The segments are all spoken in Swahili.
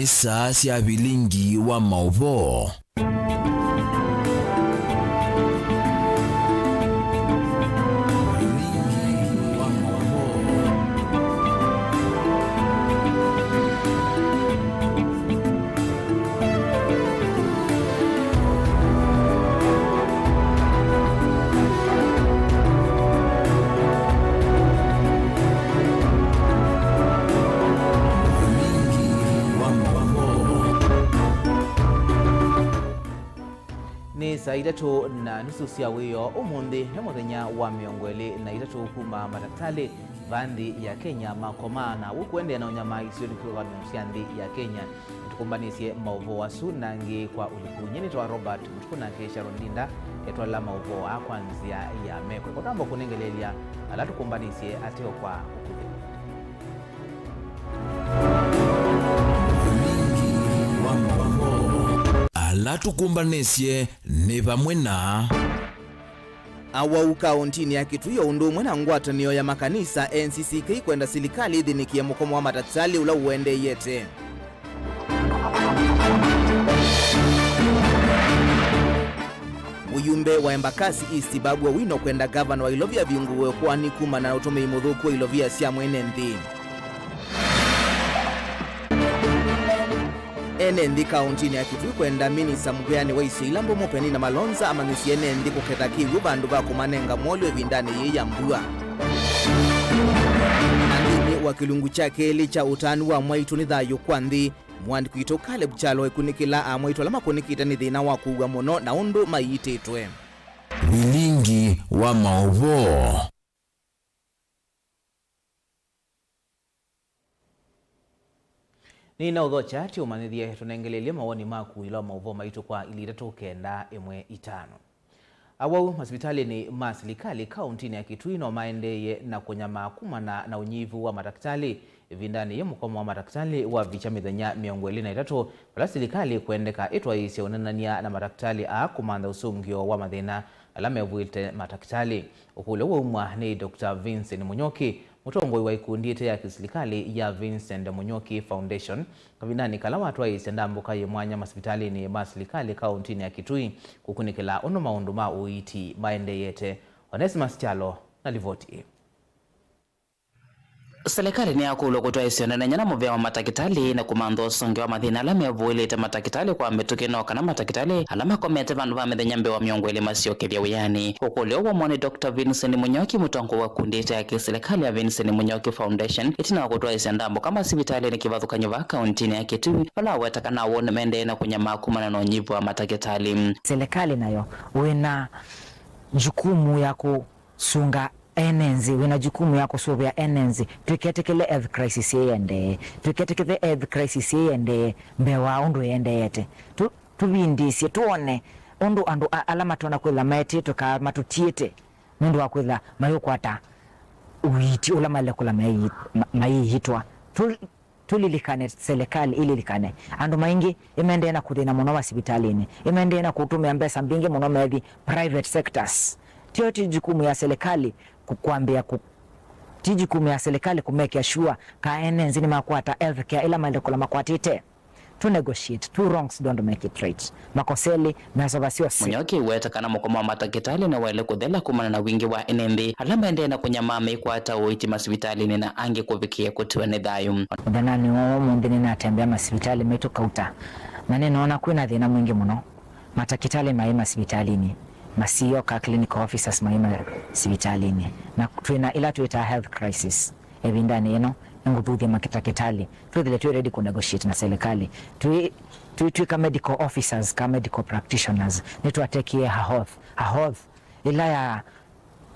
nisa sia Vilingi wa Mauvoo. Saa itatu na nusu cia wiyo umuthi he muthenya wa miongweli na itatu kuma madaktari bandi ya Kenya makomana ukuende na unyama isiyonikwa cia nthi ya Kenya tukumbanisye Mauvoo asu nangi kwa ulikunye twa Robert mutukuna kesha rondinda etwa la Mauvoo akwanzia ya meko kwa tambo kunengelelia ala tukumbanisye ateo kwa ukuthi ala tukumbanisye ni vamwe na Awau kauntini ya Kitui undumwe na ngwatanio ya makanisa NCCK kwenda serikali idhinikie mukomo wa madaktari ula uende yete. Uyumbe wa Embakasi East Babwa wino kwenda gavana wa Ilovia Viunguwe kwani kuma na utume imudhuku wa Ilovia siya mwene nthi. Enendi kauntini ya Kitui kwenda minisa muguyani wa Isilambo mupeni na Malonza amangisi enendi kuketaki bandu bakumanenga mwoli wevindani yeya mbua. Andini wa kilungu chake licha utani wa mwaitu ni dhayo kwanthi mwandi kuito kale buchalo ekunikila amwaitu alama kunikita ni dhina wakuwa mono na undu mayitetwe. Vilingi wa Mauvoo. Nina udhocha ti umanithie tunengelelia mawoni maku ila Mauvoo maitu kwa ilitatu kenda imwe itano. Awau hospitali ni serikali kauntini ya Kitui no maendeye na kunyama kumana na unyivu wa madaktari vindani ye mukomo wa madaktari wa vichamithenya miongweli na itatu pala serikali kuendeka itwa isi unanania na madaktari kumanda usungio wa mathina alame vuilte madaktari ukule wa umwa ni Dr. Vincent Munyoki mutongoi wa ikundite ya kiserikali ya Vincent Munyoki Foundation kavindani kala watu wa isendambuka ye mwanya hospitali ni serikali kauntini ya Kitui kukunikila ono maundu ma uiti maendeyete Onesimus Chalo na livoti. Serikali ni akulo kutoa isiona na nyana muvya wa matakitali na kumando songe wa mathina alame vuilite matakitali kwa mbetukinoka na matakitali alama komete vandu va methenya wa miongweli masioke vya uyani ukule wa mwone Dr. Vincent Munyoki mutongo wa kundite ya kiserikali ya Vincent Munyoki Foundation itina kutoa isiandambo kama sibitali ni kivathukanyo va kauntini ya Kitui wala wetakana wone mende na kunyama kumana na unyivu wa matakitali. Serikali nayo wina jukumu ya kusunga enenzi wina jukumu ya kusuvia enenzi tuketekele health crisis yende tuketekele health crisis yende mbewa undu yende yete tuvindisye tuone undu andu alama tona kwila maeti tuka matutiete mundu wakwila mayo kwata uiti ulama lekula mai hitwa tulilikane serikali ililikane andu maingi imende na kuthina muno hospitalini imende na kutumia mbesa mbingi muno methi private sectors tio jukumu ya serikali kukwambia jukumu ya serikali kumeke sure ka enenzi ni makwata health care ila malekula makwatite to negotiate two wrongs don't make it right makoseli na sabasio Munyoki wetakana mukomo wa matakitali na wale kuthela kumana na wingi wa enendi alama ende na kunyama ikwata uiti masibitali ni na ange kuvikia kutuwa ni dhayu udhana ni wawo mundini na atembea masibitali metu kauta nani naona kuna dhina mwingi muno matakitali maima sibitalini masio ka clinical officers maima sibitalini na tuina ila tuita health crisis evindani eno ngututhi makitakitali tuile tu ready ku negotiate na serikali tu ka medical officers ka medical practitioners ni tu atekie health ila ya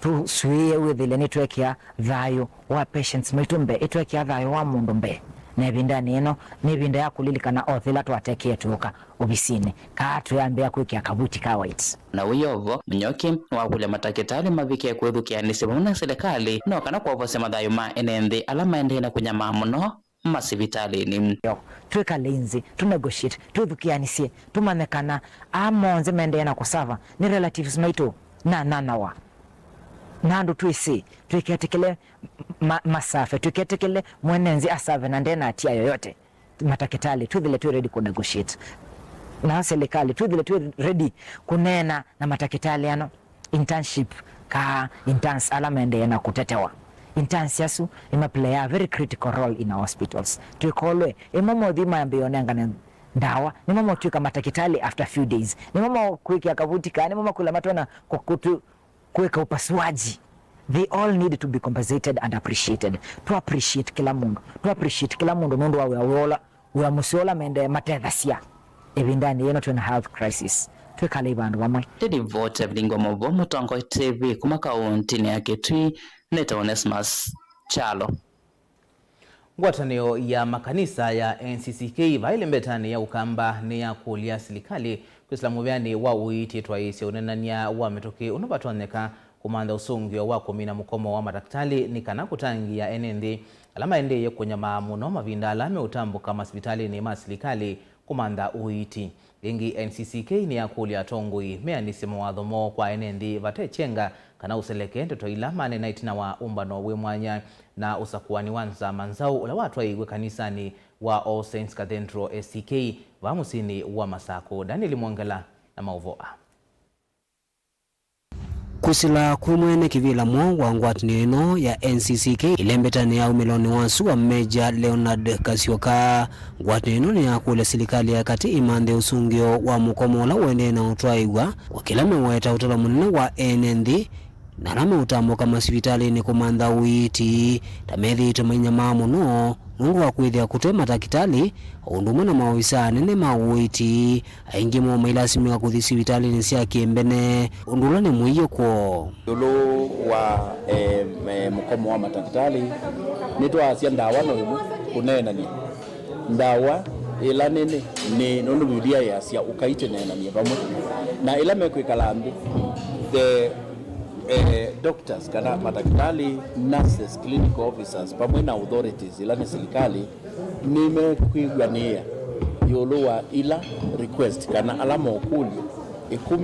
tu suye withile ni tuekia thayo wa patients mitumbe itwekia thayo wa mundu mbe na vindani eno ni vinda ya kulilikana othila tu atekie tuoka obisine ka tuyambia kuikia kabuti ka white na uyovo Munyoki wa kule matakitali mavike kwethukia ni sebona serikali no kana kwa vose madhayo ma enende alama ende na kunyama muno masibitali ni tuweka lenzi tu negotiate tuthukianisie tumanekana amonze mende na kusava ni relatives maito na wa nandu tuisi tuiketekele masafe tuiketekele mwenenzi asave na ndena atia yoyote matakitali tu vile tu ready ku negotiate na serikali tu vile tu ready kunena na matakitali ano internship ka interns alamende na kutetewa interns yasu ima play a very critical role in our hospitals tuikolwe imamo dhima ambionengane ndawa ni mama tuika matakitali after few days ni mama kuiki akavutika ni mama kula matona kukutu kuweka upasuaji. They all need to be compensated and appreciated. To appreciate kila mundu mundu wawe awola uya musola mende matedhasia evindani yeno tuna health crisis twekale bandu bamwe Dedi vote Vilingi Mauvoo mutongo TV kuma kaunti ya Kitui neta Onesmus Chalo. Ngwatanio ya makanisa ya NCCK vaile mbetani ya ukamba ni ya kulia serikali kuislamu vyani wa uiti twaisi unenania wa metoke unabatoneka kumanda usungio wa kumina mukomo wa madaktali ni kana kutangi ya NND alama endeye kwenye maamuno mavinda alame utambu kama hospitali ni serikali kumanda uiti Vilingi NCCK ni ya kulia tongui mea nisimo wadhomo kwa NND vate chenga kana useleke ndoto ilama nenaitina wa umbano wemwanya na usakuwani wanza manzau ula watu waigwe kanisani wa All Saints Cathedral SCK vamusini wa Masako. Daniel Mwangela na Mauvoo. Kusila kumwene kivila mo wa ngwatini ino ya NCCK ilembetani ya umiloni wansu wa Meja Leonard Kasioka. Ngwatini ino ni ya kule serikali ya kati imande usungio wa mukomola wende na utwaigwa wakilame waeta utala munene wa NND na lame utambo kama hospitali ni kumanda uiti tamethi tumenya mamuno nungu wa kuithia kutwe matakitali undumwe na mawisa nene mauiti aingi mo mailasimi wa kuthi hospitali ni siya kiembene undula ni muiyo kwa Dulu wa mukomo wa matakitali nitu asia ndawa no imu kunena ni ndawa ila nene ni nundu biudia ya asia ukaite nena ni pamwe na ila mekwikalambi the doctors kana matakitali nurses clinical officers pamwe na authorities ila ni serikali nimekuigwania yolowa ila request kana alama okuli 10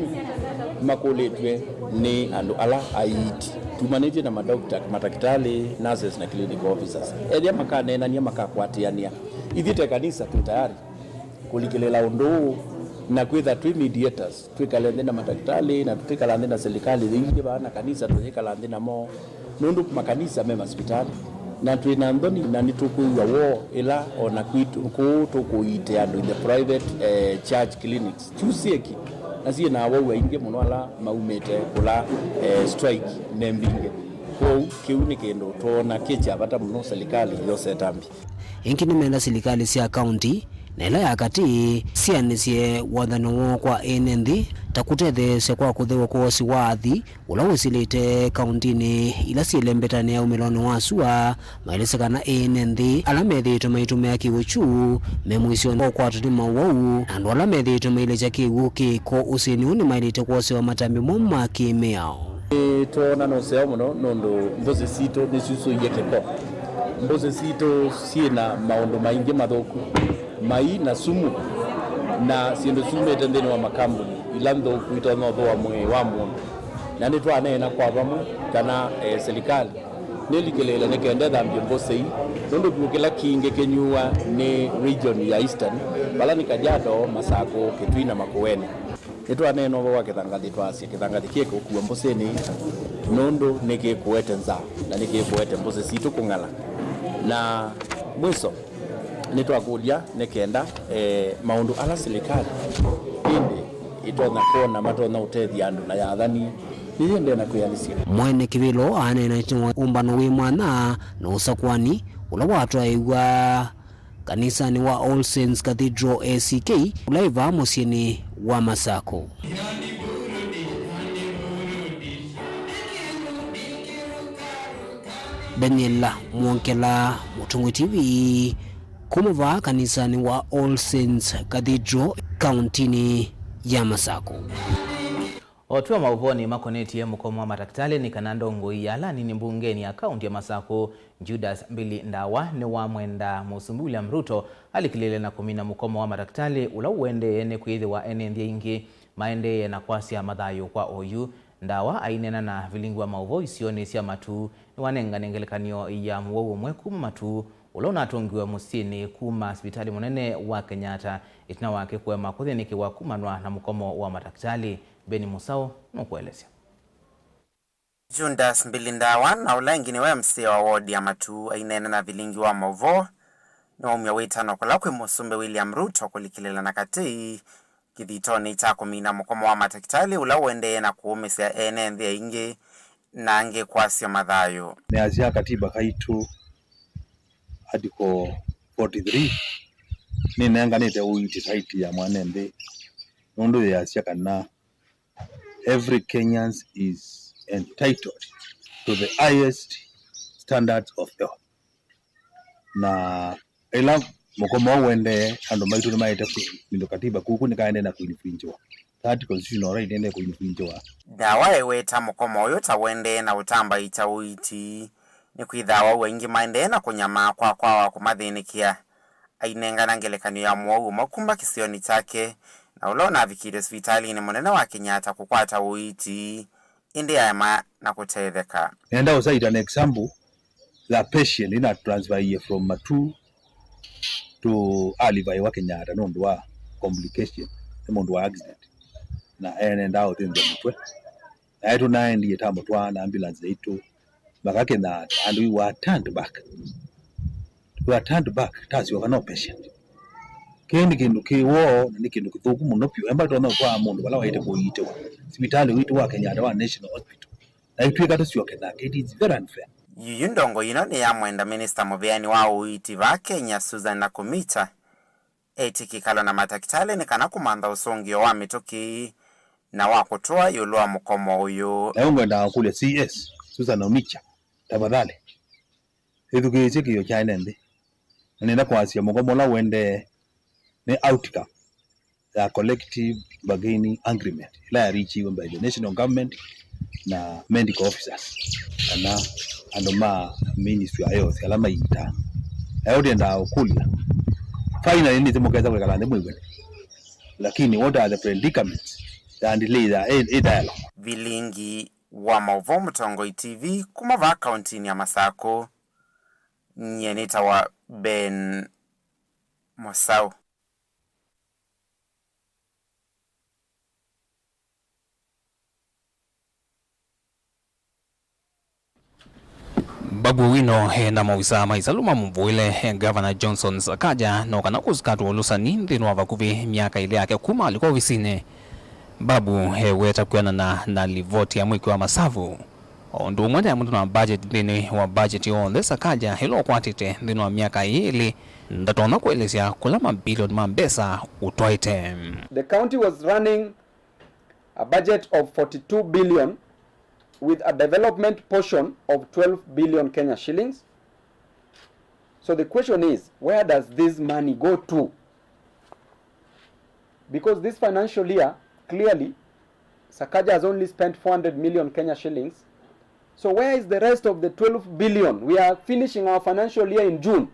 makoletwe ni andu ala aiti tumaneje na madokta matakitali nurses na clinical officers edia makanena ni makakwatiania ithite kanisa tu tayari kulikilela undu na kwitha tu mediators twikalende na matakitali na twikalende na serikali thingi bana kanisa twikalende na mo nundu makanisa me hospitali na twina ndoni na nitukuiwa wo ila ona kwitu ku tukuite andu in the private church clinics tusieki nasie na wo inge muno ala maumete kula strike nembinge ko kiuni kendo tona kicha bata muno serikali yose tambi ingi nimenda serikali sia county na ila ya kati sianisie wathano kwa NND takutethe kwa kuthewa kwa siwathi ula usilite kauntini ila silembetani ya umiloni wasua mailisa kana NND alamethi tumaitumia kiwuchu memwisio kwa tuti Mauvoo andu alamethi tumaile kiwu kiko usini uni mailite kwa sewa matambi moma kimeao tona no sewa muno nondo mboze sito nisusu yekeko mboze sito sina maondo maingi mathoku mai na sumu na siendo sumu tendeni wa makambuni ilando kuita no doa mwe wa muno na ni twana na kwa bamu kana serikali neligelela nekende dhambi mbosei nondo bukela kinge kenyua ni region ya Eastern bala ni Kajiado Masako Kitui na Makueni nitwana no wa kithangathi twasi kithangathi kieko kuwa mboseni nondo neke kuete nza na neke kuete mbose situ kungala na mwiso nitwakulia nekenda maundu ala serikali indi itona kona matona utethi andu na yathani niende na kuyalisia mwene kivilo anena itwa umbano wi mwana na usakwani ula watu aigwa kanisa ni wa All Saints Cathedral SCK ulaiva musieni wa Masako. Daniel Mwangela, MUTUKU TV, kumuva kanisani wa All Saints Cathedral kauntini ya Masako. Otua Mauvoo ni makoneti ya mukomo wa madaktali ni kanando ngoi ya lani ni mbungeni ya kaunti ya Masako Judas Mbili Ndawa ni wa mwenda Musumbuli Mruto alikilele na kumina mukomo wa madaktali ula uende ene kuithi wa NND ingi maende na kwasi ya madhayo kwa OU Ndawa ainena na Vilingi Mauvoo isioni siya matu ni wanenga nengelekanio ya Mauvoo mweku matu ulona atongiwa musini kuma hospitali munene wa Kenyatta itina wake kwema kuthinikiwa kumanwa na mukomo wa matakitali. Beni Musao nukuelezea. Jundas Mbilindawa na ulangini wa MC wa ward ya Matu ainene na Vilingi wa Mauvoo ni umya witano kula kwe Musumbe William Ruto kulikilela na kati kithitoni cha kumina mukomo wa matakitali ula uendeye na kuumisya ene nthia ingi na ange kwasya mathayo. Ni azia katiba kaitu article 43 ni nenganite uiti saiti ya mwanembe nundu ya azia kana every Kenyan is entitled to the highest standards of health. Na ila mukomo wende ando maitu ni maite mindo katiba kuku ni kaende na kuinifinjwa. That constitutional right ende kuinifinjwa. Dawa eweta mukomo yota wende na utamba ita uiti ni kuidhawa wengi maende na kunyama kwa kumathinikia. Ainenga na ngelekano ya Mauvoo makumba kisioni chake na ulona vikire hospitali ni munene wa Kenyatta kukwata uiti indi ya na kutetheka. Nenda usaita an example the patient ina transfer here from Matu to Alivai wa Kenyatta nundu wa complication nundu wa accident na nenda out in the mutwe na etu na ndi tambo twa na ambulance itu bakake na and we were turned back tasi wa no patient kendi kindu kiwo ni kindu kithuku muno pyo emba tona kwa mundu wala waite kuitwa hospitali witu wa Kenyatta wa National Hospital na itu ikatosyoke na it is very unfair. Yuyundongo ino ni ya mwenda Minister Mubeani wa uiti va Kenya Susan Nakumita etikikalo na matakitali ni kana kumanda usongio wa mituki na wakutoa yulu wa mukomo uyu. Na ngwenda kule CS Susan Nakumita tafadhali edukeze kiyo chainende nenda kwasya mukomo la wende ni outcome the collective bargaining agreement la reach by the national government na medical officers na andoma ministry ayo alama ita ayo nda ukulia finally ni timokeza kwa kalande mwiwe lakini what are the predicaments and leader a dialogue. Vilingi wa Mauvoo Mtongo TV kumava county ya Masako nyenita wa Ben Musao. Babu wino na mawisa maizaluma mvuile Governor Johnson Sakaja no kana kuzikatu olusani ndino avakuvi miaka ile yake kuma alikuwa visine. Babu weta kuana na livoti ya mwiki wa masavu. Ndu mwenda ya mtu na budget dini wa budget yon Sakaja hilo kwatite ndino wa miaka ile ndatona kuelezea kulama bilioni mambesa utwaite. The county was running a budget of 42 billion with a development portion of 12 billion Kenya shillings. So the question is, where does this money go to? Because this financial year, clearly, Sakaja has only spent 400 million Kenya shillings. So where is the rest of the 12 billion? We are finishing our financial year in June.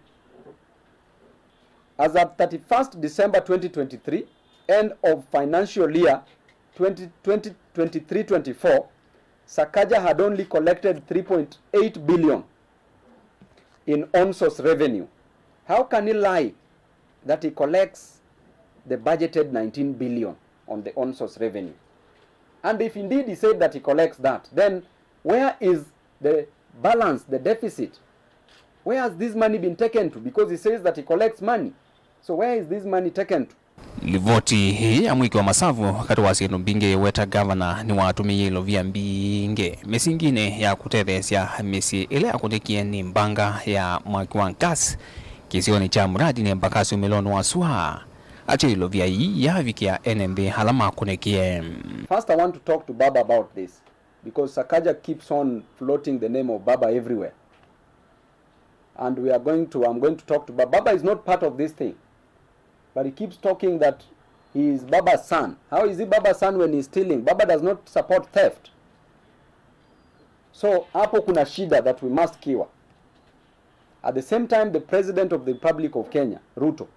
As of 31st December 2023, end of financial year 2023-24, Sakaja had only collected 3.8 billion in on-source revenue. How can he lie that he collects the budgeted 19 billion on the on-source revenue? And if indeed he said that he collects that, then where is the balance, the deficit? Where has this money been taken to? Because he says that he collects money. So where is this money taken to? Livoti hii ya mwiki wa masavu kati wa sienu mbinge weta governor ni watumie ilo vya mbinge. Mesi ingine ya kutethesya mesi ile ya kutekie ni mbanga ya mwaki wa nkasi. Kisioni cha mradi ni mbakasi umelonu wa suha. Ache ilo vya hii ya viki ya NMB halama kunekie. First I want to talk to Baba about this. Because Sakaja keeps on floating the name of Baba everywhere. And I'm going to talk to Baba. Baba is not part of this thing. But he keeps talking that he is Baba's son. How is he Baba's son when he's stealing? Baba does not support theft. So, hapo kuna shida that we must cure. At the same time, the President of the Republic of Kenya, Ruto,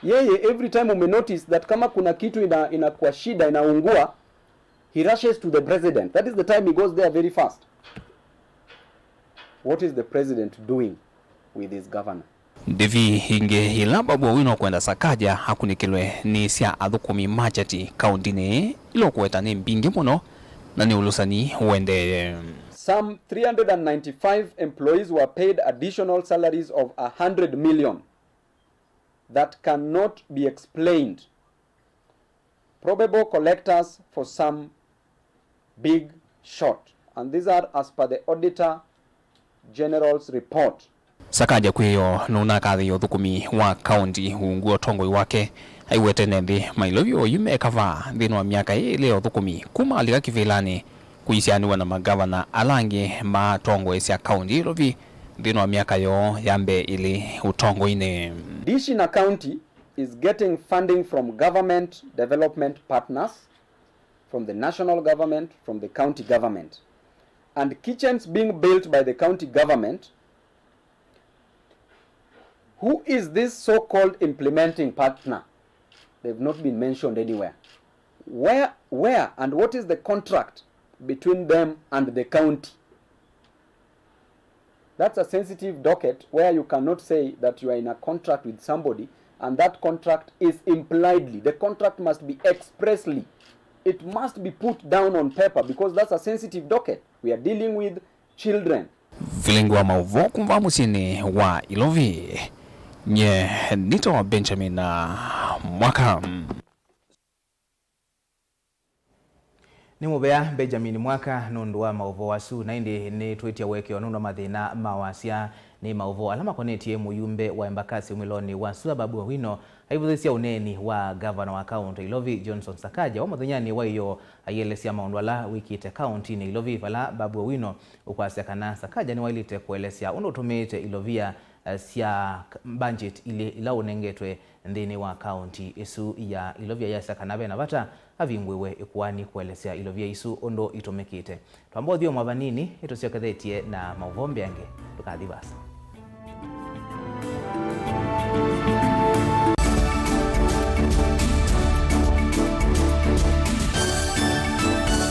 yeye every time we notice that kama kuna kitu inakuwa shida, inaungua, he rushes to the President. That is the time he goes there very fast. What is the President doing with his governor? Devi hinge ila Babu Owino kwenda Sakaja hakunikilwe ni sia athukumi majati kaundini ilo kuweta ni mbingi muno na ni ulusani uende. Some 395 employees were paid additional salaries of 100 million that cannot be explained. Probable collectors for some big short. And these are as per the Auditor General's report. Sakaja kweyo nuna kathi yo thukumi wa county unguo tongoi wake aiwete nendi mailovyo yume kava thino wa miaka ile yo thukumi kuma aliga kivilani kuisianiwa na magavana alangi ma tongoi cia county lovi thino wa miaka yo yambe ili utongo ine. Dishina County is getting funding from government development partners, from the national government, from the county government, and kitchens being built by the county government. Who is this so-called implementing partner? They've not been mentioned anywhere. Where and what is the contract between them and the county? That's a sensitive docket where you cannot say that you are in a contract with somebody and that contract is impliedly. The contract must be expressly. It must be put down on paper because that's a sensitive docket. We are dealing with children. Vilingi wa Mauvoo kumva musini wa Ilovi. Nye nito Benjamin na Mwaka. Ni mubea Benjamin Mwaka nundu wa Mauvoo wasu na indi ni tweetia weke nundu mathina mawasia ni Mauvoo alama konetie muyumbe wa Embakasi umiloni wasu Babu Owino aivuthisia uneni wa governor wa county Ilovi Johnson Sakaja wa muthenya wa iyo ayelesia maundwala wikite county ni Ilovi vala Babu Owino ukwasekana Sakaja ni wailite kuelesia undo tumite Ilovia sia budget ile ila unengetwe ndini wa county isu ya Ilovia ya sakanabe na vata avingwewe ikuani kuelesea Ilovia isu ondo itomekite twambo thio mwavanini itusiokethetie na Mauvoo mbyange tukathibasa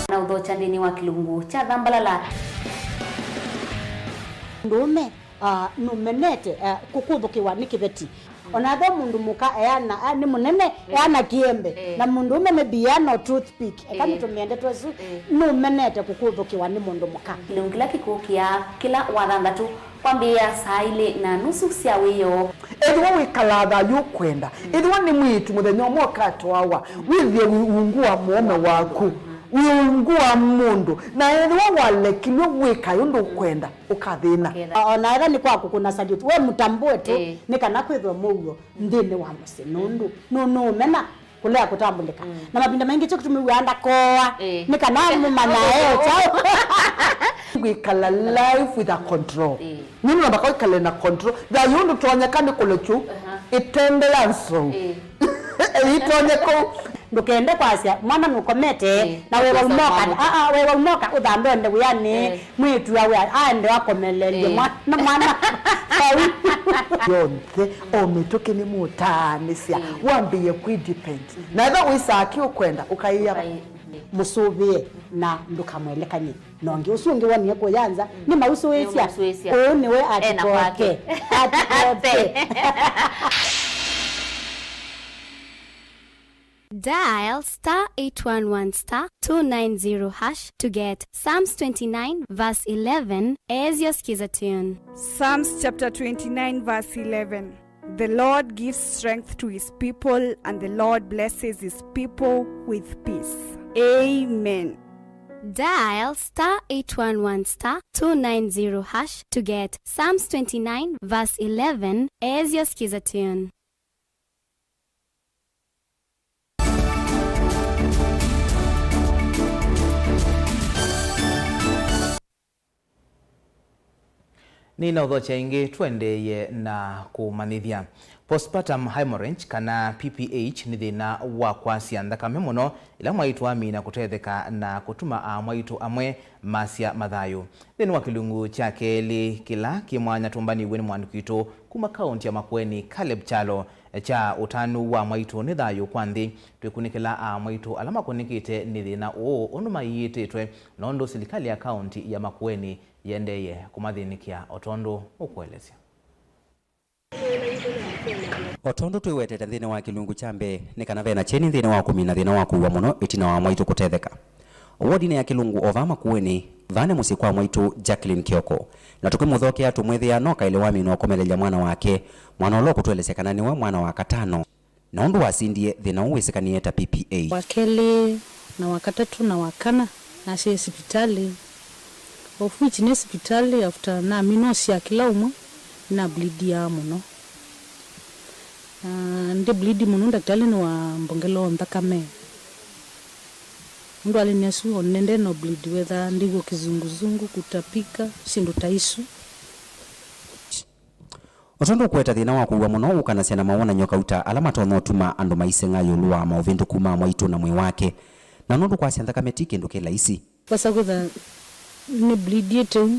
na udhocha ndini wa kilungu cha Dhambalala ndume numenete kukuthukiwa ni kiveti onatho mundu muka eana ni munene eana kiembe na mundu umene biano toothpick kama tumiende twesu numenete kukuthukiwa ni mundu muka kilungila kikukia kila wathanthatu kwambia saa ile na nusu cia wiyo edwa wikalatha yukwenda edwa ni mwitu muthenya mwoka twawa withie ungua muome waku wiungua mundu na edwa walekilwe wika yundu kwenda ukathina ona era ni kwaku kuna salute we mutambue tu ni kana kwithwa mugo ndini wa musi nundu no mena kulea kutambulika na mabinda mengi cyo kutumiwanda koa ni kana mumana chao wikala life with a control nini nabaka wikala na control da yundu tuonyekane kulechu itendelanso itonyeko ndukende kwasia mwana nukomete na wewe umoka wewe umoka udambende uyani mwitu yawe ande wakomelelie mwana yonke ometoke ni mutanisia wambiye kwidepend na eva wisaki ukwenda ukaiya musuvie na ndukamwelekanye nongi usungi wani kuyanza ni mausuwesia uniwe atipoke Dial *811*290# to get Psalms 29 verse 11 as your skiza tune. Psalms chapter 29 verse 11. The Lord gives strength to his people and the Lord blesses his people with peace. Amen. Dial *811*290# to get Psalms 29 verse 11 as your skiza tune. ni na udhocha ingi tuendeye na kumanithia postpartum hemorrhage kana PPH ni thina wa kwasia thakame muno ila mwaitu amina kutetheka na kutuma mwaitu amwe masia mathayu thini wa kilungu cha keli kila kimwanya tumbani weni mwandikitu kuma kaunti ya Makueni Caleb Chalo cha utanu wa mwaitu ni thayu kwanthi twikunikila mwaitu alama kunikite ni thina onuma yiititwe nondo serikali ya kaunti ya Makueni yendeye kumathinikia otondo ukuelezea Otondo twewetete nthini wa kilungu chambe ni kana vena cheni nthini wa kumina thina wa kuwa muno itina wa mwaitu kutetheka. Wodine ya kilungu ovama kuweni vane musi kwa mwaitu Jacqueline Kioko na tukimuthokea tumwethia noka ile wami no komelelya mwana wake mwana ulo kutwelesekana niwe mwana wa katano na undu wasindie thina uwisikanie ta PPA wakeli na wakatatu na wakana na si hospitali ofuchi ni hospitali after na minosi ya kila umwe na bleed ya muno ndi bleed muno daktari ni wa mbongelo ndakame ndo alinesu onende no bleed whether ndigo kizunguzungu kutapika sindu taisu Otondo kweta thina wa kuwa muno ukanasya na mawona nyoka uta alama tono tuma andu maisenga yulua mauvindu kuma mwaitu na mwe wake na nundu kwa sya ndakame ti kindu kilaisi kwa sababu ni bleed yetu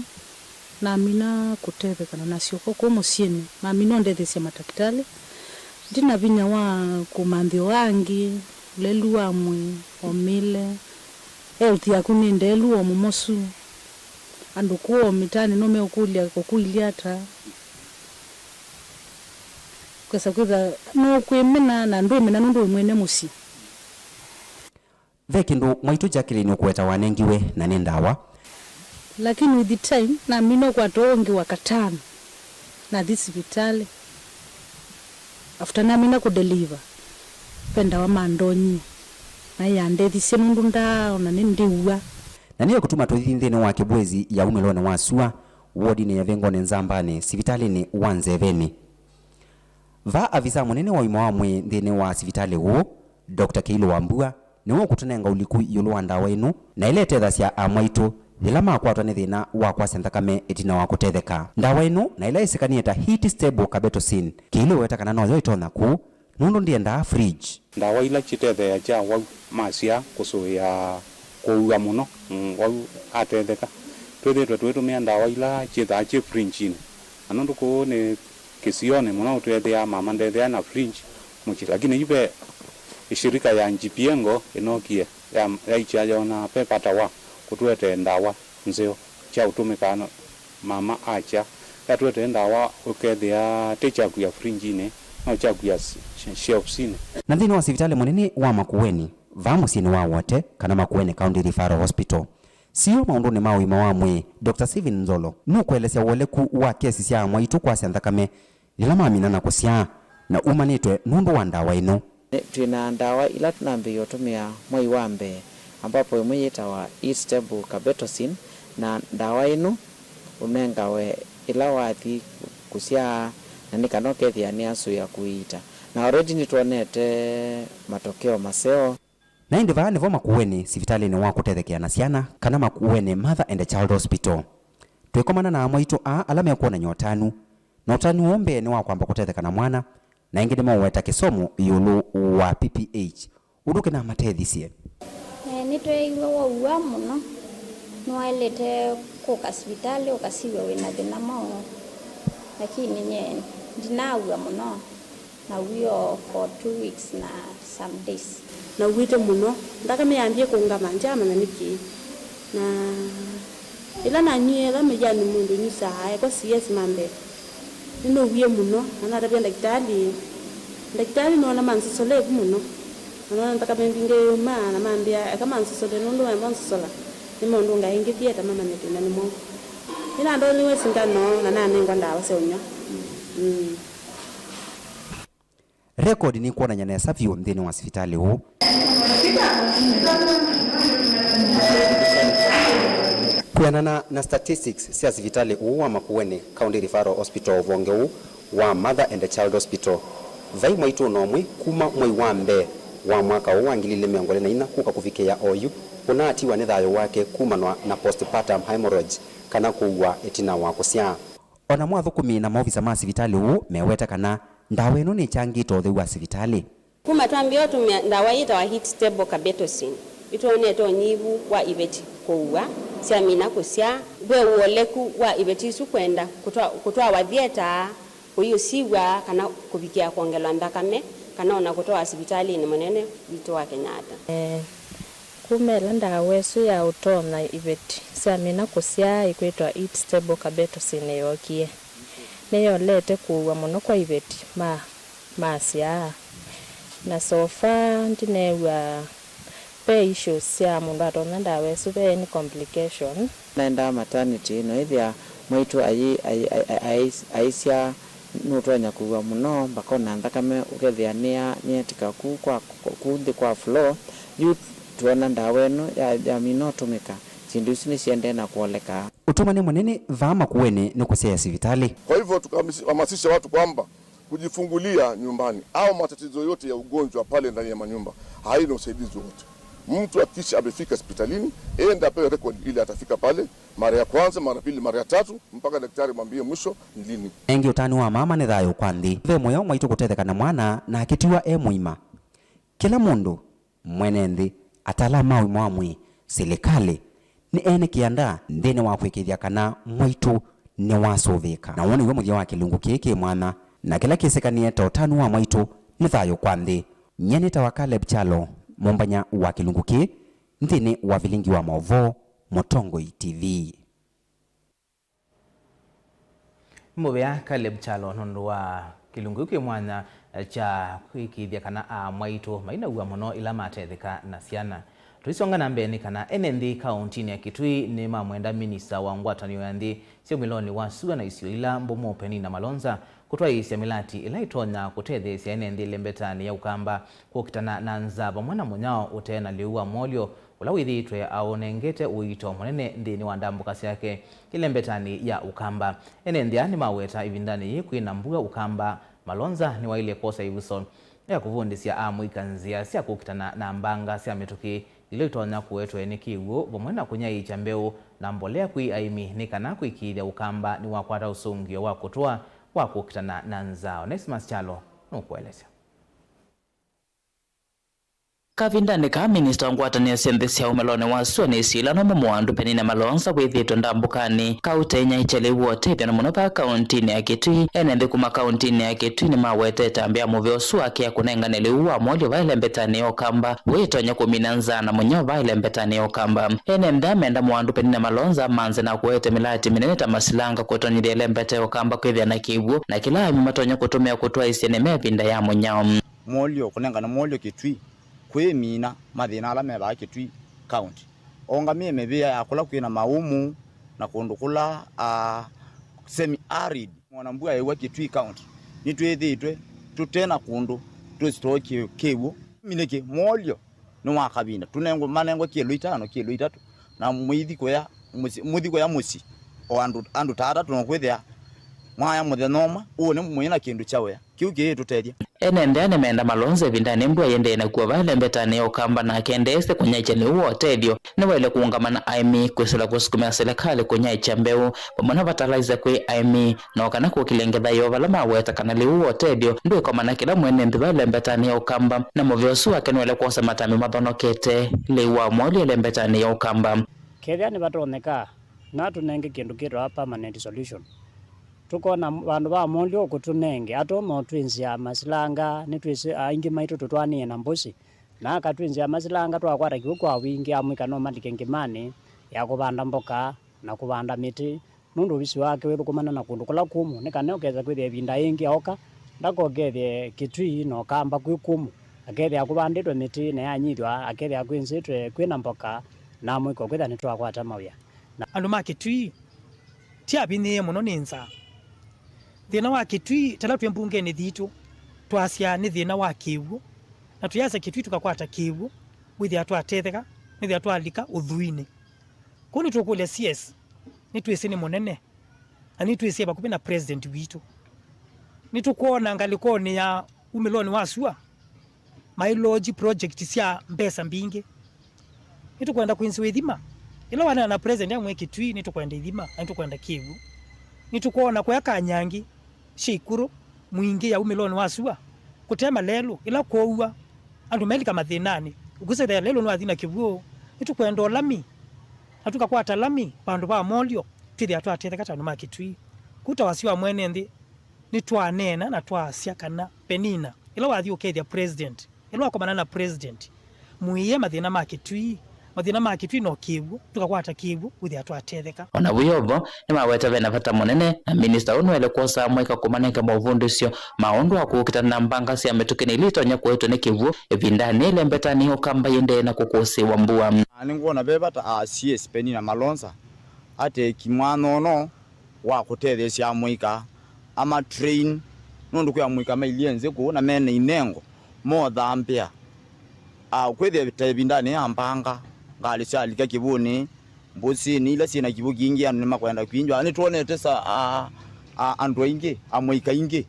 na mina kutethekana nasyo kwa musieni na mina ndethesya matakitali ndina vinya wa kumanthi wangi lelu amwe omile health yaku ni ndelu omumosu andu kuo mitani no meukulia kokuiliata kwa sababu no kwemena na ndo mena ndo mwene musi vekindu mwaitu Jacqueline ukweta wanengiwe na ni ndawa lakini with the time na mino kwa tongi wakatano na this vitali after na mina ku deliver penda wa mandonyi na yande thise mundu ndao na nindiwa na niyo kutuma tuthi nthini wa kibwezi ya umelona wa sua wodi ni ya vengone nzambane sivitali ni wanzeveni va avisa munene wa ima wamwe nthini wa sivitali huo Dr. Keilo Wambua niwo kutunenga uliku yulu wa ndawa inu na ile tethasya amwaitu lila makwatwa ni thina wa kwa senthakame itina wa kutetheka ndawa inu na ila isikanie ta heat stable kabetosin Keilo wetakana noyo itona ku nundu ndienda fridge ndawa ila chitethea cha wa masia kusuya kuuga muno wau atetheka twethitwe twitumia ndawa ila chithaa chi fridge anundu ku ni kisione muno twethea mama ndethea na fridge muchi lakini ibe ishirika ya njipiengo inokie ya ichaja na pepata wa kutwete ndawa nzeo cha utumika mama acha yatwete ndawa ukethea techa ku ya fridge no cha ku ya shelfsine na thini wa sivitali munene wa Makueni vamusini wa wote kana Makueni County Referral Hospital sio maundu ni mawima wamwe Dr. Steven Nzolo nukwelesya woleku wa kesi sya mwaitu kwa senthakame lila mamina na kusya na umanitwe nundu wa ndawa ino twina ndawa ila tunambiyo tumia mwai wa mbe ambapo imwe yitawa heat stable kabetosin na ndawa ino unengawe ila wathi kusya na nikanokethia ni asu ya kuita na already nituonete matokeo maseo na indi vaa nivo Makueni sivitali ni wa kutethekea na syana kana Makueni Mother and Child Hospital twikomana na mwaitu alama ya kuona nyotanu na utani wombe ni wa kwamba kutetheka na mwana na ingi ni maweta kisomo yulu wa PPH uduke na matethesie nitwe iwa uwa muno nwalete kuka hospitali ukasiwe wina thina mao lakini nye ndinauga muno na wio for 2 weeks na some days na wite muno ndaka meambie kuungama njama na niki na ila na nyie la mejani mundu nyisa hai kwa CS mambe nino wiye muno na tabia daktari no na mansole muno na ndaka mbinge na mambia kama mansole nondo ya mansola ni mundu ngaingi theater mama netu na nimo ila ndo niwe singano na nane ngwanda se unyo rekodi ni kuona nyana ya savio nthini wa sivitali huu kuyanana na statistics sia sivitali huu wa Makueni County Referral Hospital vonge huu wa Mother and Child Hospital vai mwaitu nomwe kuma mwai wa mbe wa mwaka huu angilile miongole na ina kuka kufikia oyu unatiwa ni thayo wake kumanwa na postpartum hemorrhage kana kuwa etina wa kusya ona mwathukumi na maofisa ma sivitali huu meweta kana ndawa ino ni changito theu wa sivitali kuma twambio tumia ndawa ita wa heat stable kabetosin itone to nyivu wa ibeti kuwa sia mina kusya we woleku wa ibeti su kwenda kutoa wa thieta kuyusiwa kana kubikia kuongelwa ndakame kana ona kutoa hospitali ni munene wito wa Kenyatta kumela ndawa su ya utona ibeti sia mina kusya ikwitwa heat stable kabetosin yokie neyo lete kuwa muno kwa ibeti masia na sofa ndinewa pe issues cia mundu atona ndawa sube ni complication naenda maternity no ithia mwitu aisya nutonya kuwa muno bakona thakame ukethia nietika ku kwa kuthi kwa floor yu tuona ndawa eno ya minotumika sindu ici ni ciende na kuoleka. Utumani munene vama kuwene ni kusea sivitali. Kwa hivyo tukahamasisha watu kwamba kujifungulia nyumbani au matatizo yote ya ugonjwa pale ndani ya manyumba haina usaidizi wote. Mtu akisha amefika hospitalini enda apewe record ili atafika pale mara ya kwanza, mara pili, mara ya tatu mpaka daktari mwambie mwisho ni lini. Engi utani wa mama ni thayo kwandi ve moyo mwaitu kutetheka na mwana na akitiwa muima. Kila mundu mwenendi atalama umwamwi serikali ni ene kianda ndene wa kwikithia kana mwaitu ni wasoveka na woni we muthia wa kilungu kiki mwana na kila kisekanie ta utani wa mwaitu ni thayo kwandi nyene ta wakale bchalo mumbanya wa kilungu ki ndini wa Vilingi wa Mauvoo Motongoi TV. Mubea Caleb Chalo nondo wa kilungu ki mwana cha kwikithia kana mwaitu maina uwa muno ila matetheka na ciana. Tuisonga na mbeni kana enendi kaunti ya Kitui ni mamwenda minista wa ngwatanio ya nthi cia miloni wa suga na isio ila mbomo peni na malonza kutwa isia milati ila itonya kutethesia enendi lembetani ya ukamba kukitana na nzaba mwana munyao utena liua molio ula withitwe au nengete uito munene ndini wa ndambuka yake kilembetani ya ukamba enendi ni maweta ivindani kwina mbuga ukamba malonza ni waile kosa ivuso ya kuvundisia amwikanzia cia kukitana na mbanga cia mituki ile itonya kuetwe ni kiugo bomwena kunyai cha mbeu na mbolea kui aimi ni kana kuikithia ukamba ni wakwata usungio wa kutoa wa kukitana na nzao. Nesmas Chalo nukueleza. Kavindani ka minista ngwatanio cia cia umelone wa suani isila no mwandu penina malonza withitwe ndambukani kautenya ichele wote pena muno pa kaunti ya Kitui enende kuma kaunti ya Kitui ni mawete tambia Mauvoo suake kunenganele uwa molio vaile mbetani okamba witonya kuminanza na munyo vaile mbetani okamba enende amenda mwandu penina malonza manze na kuete milati minene tamasilanga kutonyile mbete okamba kwithia na kiwu na kila matonya kutumia kutwa isene mepinda ya munyao molio kunengana molio Kitui kwe mina mathina ala meba Kitui county onga mie bia yakula kwina maumu na kundu kula semi arid mwana mbua yewa Kitui county nitwethitwe tutena kundu twistroke kewo mineke molio no wakabina tunengo manengo kilo 5 kilo 3 na muithiko ya musi o andu tada tunokwethia mwaya muthenoma uone mwina kindu chawe kiuke tutedia enende menda malonze vindani mbua yende na kuwa vale mbetani okamba na kendese kunyache ni uo tedio ni wale kuungamana aimi kusila kusukumia serikali kunyache mbeu pamana vatalize kwe aimi na wakana kukilengeza yovala maweta kanali uo tedio ndio kwa mana kila mwenendi vale mbetani okamba na Mauvoo suake ni wale kuwasa matami mathonokete liwa mwali le mbetani okamba kethia ni vatoneka na tunenge kindu kito hapa permanent solution tuko na vandu va molio kutunenge ato no twinzia masilanga ni twise aingi maitu tutwanie na mbusi na katwinzia masilanga twakwata kiu kwa wingi amwika no mandikengimani ya kuvanda mboka na kuvanda miti nundu bisi wake weru kumana na kundu kula kumu ni kana ukeza kwithia vinda ingi oka ndako gethe Kitui no kamba kwi kumu akethe akuvanditwe miti na yanyithwa akethe akwinzitwe kwina mboka na mwiko kwitha ni twakwata mawia na andu ma Kitui tia bini muno ninza thina wa Kitui tala twe mbungeni thitu twasia ni thina wa kiwu na tuyasa Kitui tukakwata kiwu withia twatetheka nithia twalika uthuini kuni tukule CS ni twese ni munene ani twese bakupi na president witu ni tukuona ngalikoni ya umeloni wasua my lodge project cia mbesa mbingi ni tukwenda kuinsiwe thima ila wana na president ya mwe Kitui ni tukwenda thima ni tukwenda kiwu ni tukuona kwa kanyangi shikuru mwingi ya umeloni wasua kutema lelo ila kuwa andu melika mathinani ukuse lelo no athina kivuo nitukwenda lami atukakwata lami bandu ba molio twithia twatetheka tandu ma Kitui kuta wasiwa mwene nthi ni twanena na twasia kana penina ila wathi ukethia president ila wakomana na president muiye mathina ma Kitui mathina ma Kitui no Kivu tukakwata Kivu uthi atwatetheka ona buyobo ni maweta bena bata munene na minister unwele kosa mweka kumaneka Mauvoo cio maondo akukita na mbanga cia mitukini ilitonya kwetu ni Kivu ebindani ile mbetani ukamba yende na kukusi wambua ningona bebata CS peni na malonza ate kimwano no wa kutethecia mwika ama train nundu kwa mwika mailienze kuona mene inengo mo dhambia kwethe bitebindani ambanga ngali cyalika kibuni mbusi ni ila sina kibu kingi anu makwenda kwinjwa ni tuone tesa andu ingi amwika ingi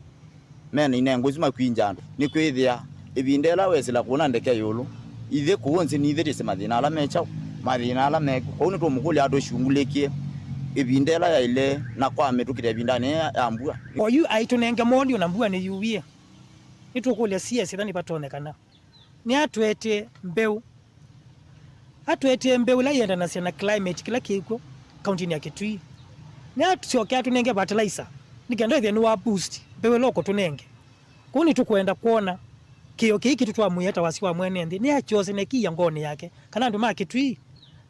mene inengo zima kwinja ni kwethia ibindela wesela kuona ndeke yulu ithe kuonse ni ithe mathina ala mecha mathina ala meko kuni to mukuli ado shungulekie ibindela ya ile na kwa metukire ibindani ya mbua oyu aitunenge mondi na mbua ni yuwie itukulia CS thani patonekana ni atwete mbeu la yenda na cia climate kila kiko county ya Kitui ni atsioke atunenge fertilizer nikenda thia ni wa boost mbeu loko tunenge kuni tukwenda kuona kio kiki tutwamuyeta wasi wa mwene ndi ni achose neki ya ngoni yake kana ndu ma Kitui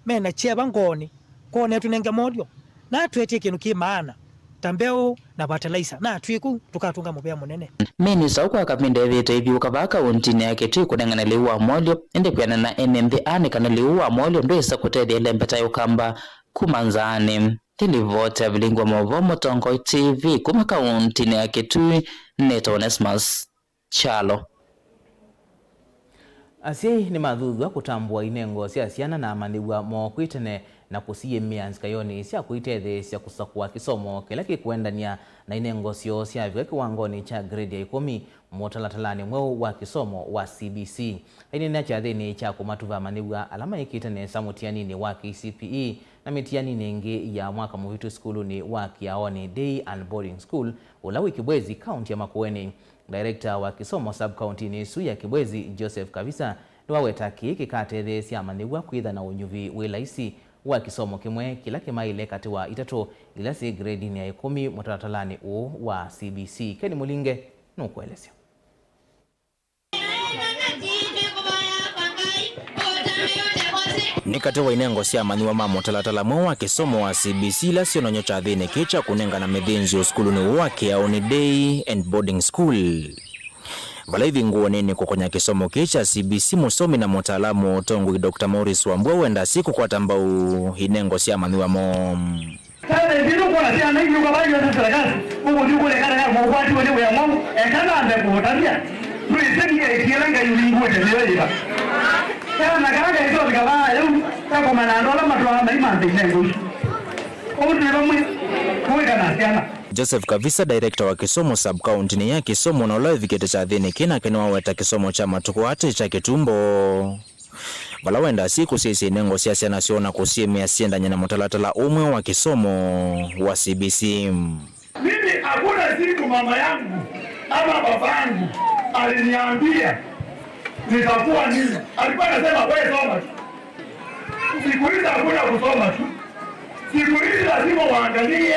mena cheba ngoni kone tunenge modio na twete kinu ki maana tambeo na fertilizer na twiku tukatunga mubea munene minisa kwa kapinde vita hivi ukabaka untini yake tu kunengana liwa molyo ende kuyana na NMBA ni kana liwa molyo ndo isa kutede ile mbeta yukamba kumanzani tilivota Vilingi Mauvoo Mutongo TV kumaka untini yake tu Neto Onesmus Chalo Asiai ni mathuthu kutambua inengo cia ciana na manigwa mokwitene na kusiye mianzika yoni cia kuitethe cia kusakua kisomo kila kikwendania na inengo cio cia vika kiwangoni cha grade ya 10 mutalatalani mweu wa kisomo wa CBC ini na cha thini cha kumatuva manigwa alama ikitene samutianini wa KCPE na mitianini ingi ya mwaka muvitu skulu ni wa Kiaoni Day and Boarding School ulawi Kibwezi county ya Makueni. Director wa kisomo sub-county ni Suya Kibwezi Joseph Kavisa niwaweta kiki kathethe cia manigwa kwitha na unyuvi wilaisi wa kisomo kimwe kila kimaile kati wa itatu ila si grade ni ya 10 mutalatalani wa CBC. Keni Mulinge nukuelezea. Ni kati wa inengo cia manyiwa ma mutalatala mwe wa kisomo wa CBC la ciononyo cha thini kicha kunenga na methinzi skulu ni wa Kiaoni Day and Boarding School. Vala hivi nguo nini kukonya kisomo kicha CBC musomi na mutaalamu tongu Dr. Maurice Wambua wenda siku kwa tambau inengo cia manyiwa mo. Sasa ndilo kwa cia na hiyo kwa hiyo sasa kazi. Mungu ndio kule kana kwa watu wale wa Mungu. Kana ande kuhotaria. Tuisemi kielanga yulingo tele. Kaya nagaraga hizo zikavaa yu kwa manandola matwa maimante inengo. Joseph Kavisa director wa kisomo sub-county ni ya kisomo na ulawi vikete cha thini kina kenwa weta kisomo cha matuku hati cha kitumbo. Vala wenda siku sisi nengo siasi anasiona kusiemi ya sienda nyana mutalatala umwe wa kisomo wa CBC. Mimi hakuna siku mama yangu ama babangu aliniambia nitakuwa nini. Alikuwa anasema wewe soma tu. Siku hizi hakuna kusoma tu. Siku hizi lazima waangalie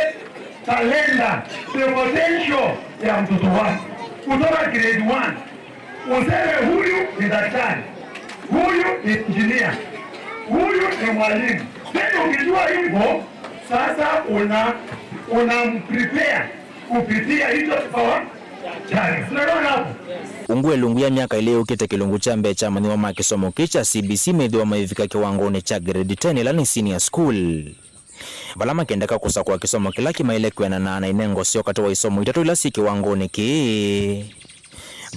talenta, the potential ya mtoto wako. Kutoka grade 1. Useme huyu ni daktari, huyu ni engineer, huyu ni mwalimu. Sasa ukijua hivyo, sasa prepare kupitia hizo kipawa chake. Unaona hapo? Ungwe lungu ya miaka ile ukite kilungu cha mbe cha manyiwa ma kisomo kicha CBC medhiwa maivika kiwangoni cha grade 10 ila ni senior school. Balama kendeka kusakwa kisomo kila kimaile kwena na inengo sio kati wa isomo itatu ila si kiwangoni ki.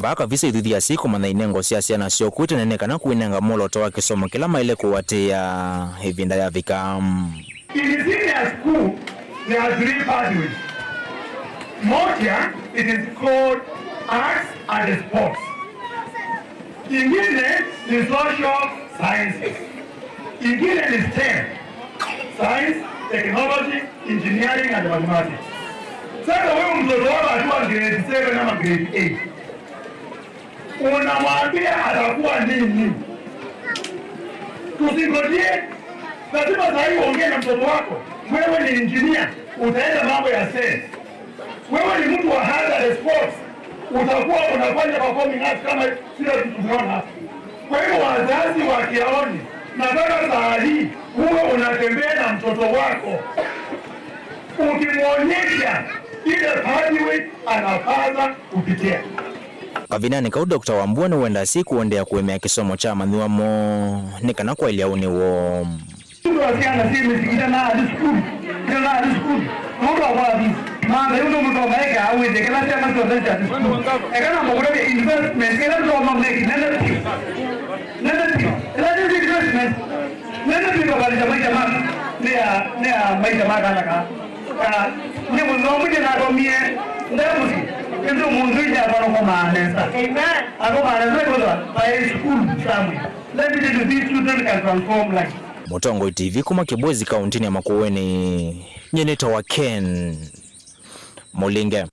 Baka visa idhudhi ya siku mana inengo siya na sio kuite neneka na kuinenga molo towa kisomo kila maile kuwatea hivinda ya vikam. In senior school, there are 3 pathways. Moja, it is called arts and sports. Ingine ni social sciences. Ingine ni STEM. Science, technology, engineering and mathematics. Sasa wewe mtoto wako akiwa grade 7 ama grade 8. Unamwambia atakuwa nini? Tusingojee. Lazima sasa uongee na mtoto wako. Wewe ni engineer, utaenda mambo ya science. Wewe ni mtu wa hazard sports, utakuwa unafanya performing arts kama sio tunaona. Kwa hiyo wazazi wa Kiaoni, Nataka saa hii huwe unatembea na mtoto wako ukimwonyesha ile pathway anapaza kupitia. Kavinani kau Dr. Wambua ni wenda siku wendea kuemea kisomo cha mathiamo nikana kwa iliauni wo Tudo asiana si misikita na hadi school. Kila hadi school. Mudo wa hivi. Maana yundo mtu ameka au ile kila chama cha hadi school. Ekana mkure investment kila mtu amameki nenda tu. Ila hizi investment. Nenda tu kwa maisha mama. Nia maisha mama kana. Ni mwanzo mmoja na romie ndamusi. Ndio mundu ya bwana kwa maana. Amen. Ako maana kwa by school somewhere. Let me do these children can transform life. Mutongo TV kuma Kibwezi kauntini ya Makueni nyeneta wa Ken Mulinge.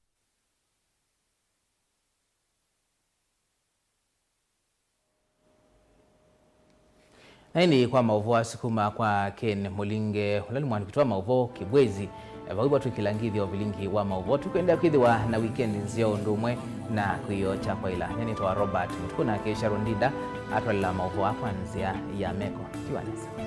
Naini kwa Mauvoo sukuma kwa Ken Mulinge ulali mwani kutoa Mauvoo Kibwezi vawiba tukilangithio Vilingi wa Mauvoo tukwenda kwithiwa na weekend nzio ndumwe na kuyo cha kwa ila nyeneta wa Robert Mutuku na Kesha Rondida atwalila Mauvoo akwanzia ya meko kiwanisa.